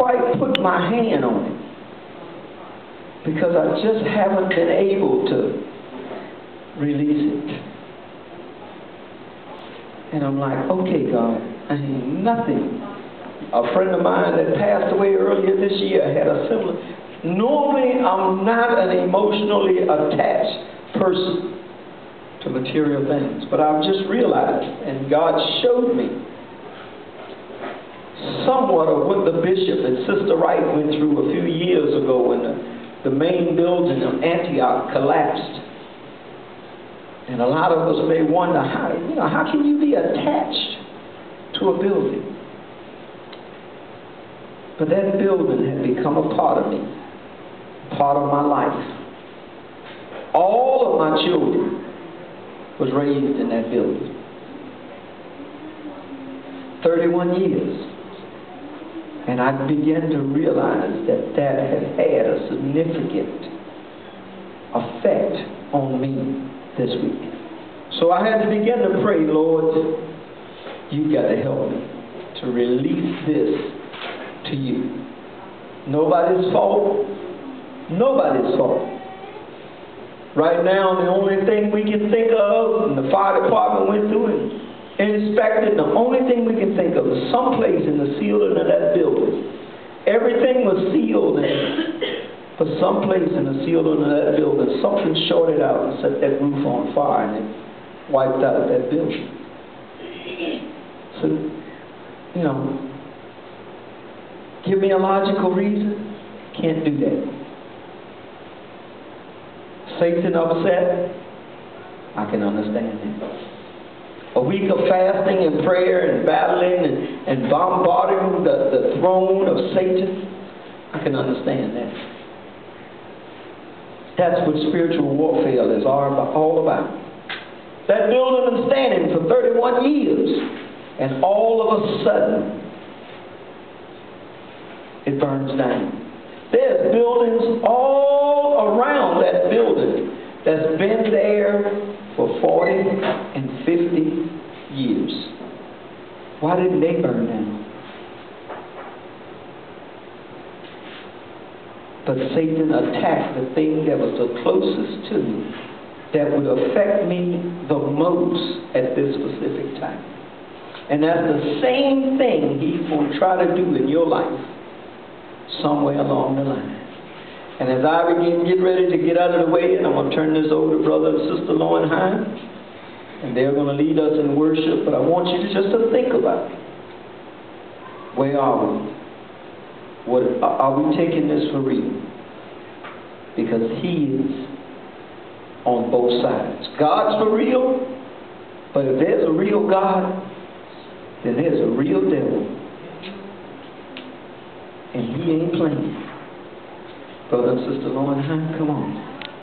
quite put my hand on it because I just haven't been able to release it. And I'm like, okay, God, I ain't nothing. A friend of mine that passed away earlier this year had a similar. Normally, I'm not an emotionally attached person to material things, but I've just realized, and God showed me somewhat of what the bishop and Sister Wright went through a few years ago when the main building of Antioch collapsed. And a lot of us may wonder, how can you be attached to a building? But that building had become a part of me, part of my life. All of my children was raised in that building. 31 years. And I began to realize that that had had a significant effect on me this week. So I had to begin to pray, Lord, you've got to help me to release this to you. Nobody's fault. Nobody's fault. Right now, the only thing we can think of, and the fire department went through and inspected, the only thing we can think of is someplace in the ceiling of that building. Everything was sealed, and for someplace in the ceiling of that building, something shorted out and set that roof on fire, and it wiped out that building. So, give me a logical reason. Can't do that. Satan upset. I can understand that. A week of fasting and prayer and battling and bombarding the throne of Satan. I can understand that. That's what spiritual warfare is all about. That building has been standing for 31 years, and all of a sudden, it burns down. There's buildings all around that building that's been there for 40 and 50 years. Why didn't they burn down? But Satan attacked the thing that was the closest to me, that would affect me the most at this specific time. And that's the same thing he's going to try to do in your life somewhere along the line. And as I get ready to get out of the way, and I'm going to turn this over to Brother and Sister Lauren Hine, and they're going to lead us in worship, but I want you to just to think about it. Where are we? Are we taking this for real? Because he is on both sides. God's for real, but if there's a real God, then there's a real devil. And he ain't playing. Brother and Sister Lauren, come on.